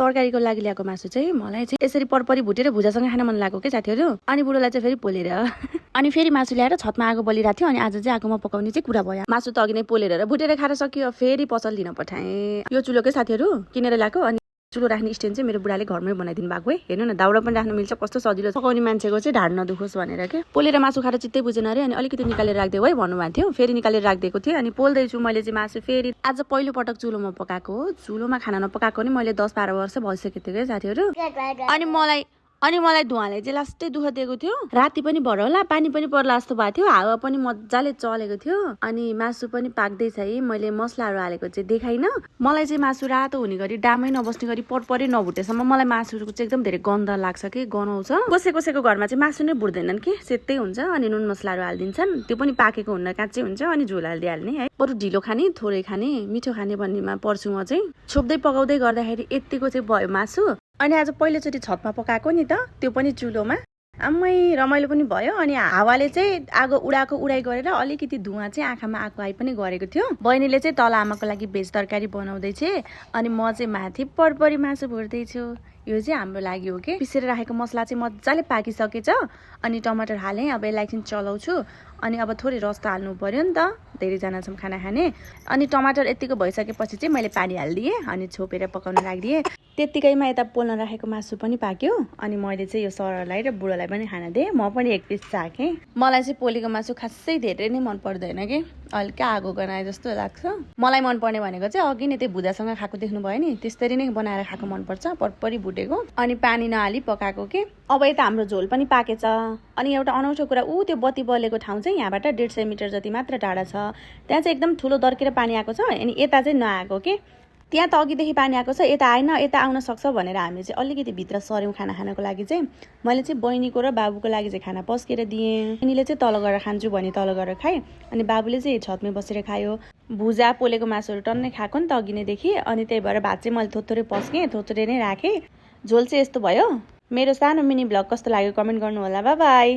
तरकारीको लागि ल्याएको मासु चाहिँ मलाई चाहिँ यसरी परपरी भुटेर भुजासँग खान मन लागेको के साथीहरू। अनि बुढोलाई चाहिँ फेरि पोलेर अनि फेरि मासु ल्याएर छतमा आगो बलिरहेको थियो। अनि आज चाहिँ आगोमा पकाउने चाहिँ कुरा भयो। मासु त अघि नै पोलेर भुटेर खाएर सकियो, फेरि पसल लिन पठाएँ। यो चुलोकै साथीहरू किनेर ल्याएको। अनि चुलो राख्ने स्ट्यान्ड चाहिँ मेरो बुढाले घरमै बनाइदिनु भएको है। हेर्नु न दाउरा पनि राख्न मिल्छ, कस्तो सजिलो छ। पकाउने मान्छेको चाहिँ ढाड नदुखोस् भनेर के। पोलेर मासु खाएर चित्तै बुझेन अरे। अनि अलिकति निकालेर राखिदेऊ है भन्नुभएको थियो। फेरि निकालेर राखिदिएको थिएँ। अनि पोल्दैछु मैले चाहिँ मासु फेरि। आज पहिलो पटक चुलोमा पकाएको हो। चुलोमा खाना नपकाएको नि मैले 10-12 वर्ष भइसकेको थियो क्या साथीहरू। अनि मलाई धुवाले चाहिँ लास्टै दुःख दिएको थियो। राति पनि भर होला, पानी पनि पर्ला जस्तो भएको थियो, हावा पनि मजाले चलेको थियो। अनि मासु पनि पाक्दैछ है। मैले मसलाहरू हालेको चाहिँ देखाइन। मलाई चाहिँ मासु रातो हुने गरी डामै नबस्ने गरी परपरै नभुटेसम्म मलाई मासुको चाहिँ एकदम धेरै गन्ध लाग्छ कि गनाउँछ। कसैको घरमा चाहिँ मासु नै भुट्दैनन् कि, सेतै हुन्छ। अनि नुन मसलाहरू हालिदिन्छन्, त्यो पनि पाकेको हुन्न, काँचै हुन्छ। अनि झोल हालिदिइहाल्ने है। बरु ढिलो खाने थोरै खाने मिठो खाने भन्नेमा पर्छु म चाहिँ। छोप्दै पकाउँदै गर्दाखेरि यतिको चाहिँ भयो मासु। अनि आज पहिलोचोटि छतमा पकाएको नि त, त्यो पनि चुलोमा। आम्मै रमाइलो पनि भयो। अनि हावाले चाहिँ आगो उडाइ गरेर अलिकति धुवा चाहिँ आँखामा आइ पनि गरेको थियो। बहिनीले चाहिँ तल आमाको लागि भेज तरकारी बनाउँदैछ। अनि म चाहिँ माथि परपरी मासु भुट्दैछु। यो चाहिँ हाम्रो लागि हो कि। पिसेर राखेको मसला चाहिँ मजाले पाकिसकेछ। अनि टमाटर हालेँ। अब यसलाई चाहिँ चलाउँछु। अनि अब थोरै रस त हाल्नु पर्यो नि त, धेरैजना छौँ खाना खाने। अनि टमाटर यतिको भइसकेपछि चाहिँ मैले पानी हालिदिएँ। अनि छोपेर पकाउन राखिदिएँ। त्यत्तिकैमा यता पोल्न राखेको मासु पनि पाक्यो। अनि मैले चाहिँ यो सरलाई र बुढोलाई पनि खाना दिएँ। म पनि एक पिस चाखेँ। मलाई चाहिँ पोलेको मासु खासै धेरै नै मन पर्दैन कि, हल्का आगो गनाए जस्तो लाग्छ। मलाई मनपर्ने भनेको चाहिँ अघि नै त्यो भुजासँग खाएको देख्नु भयो नि, त्यसरी नै बनाएर खाएको मनपर्छ, परपरी भुटेको। अनि पानी नहाली पकाएको के। अब यता हाम्रो झोल पनि पाकेछ। अनि एउटा अनौठो कुरा, त्यो बत्ती बलेको ठाउँ चाहिँ यहाँबाट 150 मिटर जति मात्र टाढा छ। त्यहाँ चाहिँ एकदम ठुलो दर्केर पानी आएको छ। अनि यता चाहिँ नआएको के। त्यहाँ त अघिदेखि पानी आएको छ, यता आएन, यता आउन सक्छ भनेर हामी चाहिँ अलिकति भित्र सर्यौँ खाना खानको लागि चाहिँ। मैले चाहिँ बहिनीको र बाबुको लागि चाहिँ खाना पस्केर दिएँ। बहिनीले चाहिँ तल गएर खान्छु भने तल गएर खाएँ। अनि बाबुले चाहिँ छतमै बसेर खायो। भुजा पोलेको मासुहरू टन्नै खाएको नि त अघि नैदेखि। अनि त्यही भएर भात चाहिँ मैले थोत्तोरै पस्केँ, थोत्तोरै नै राखेँ। झोल चाहिँ यस्तो भयो। मेरो सानो मिनी भ्लग कस्तो लाग्यो कमेन्ट गर्नु होला। By by.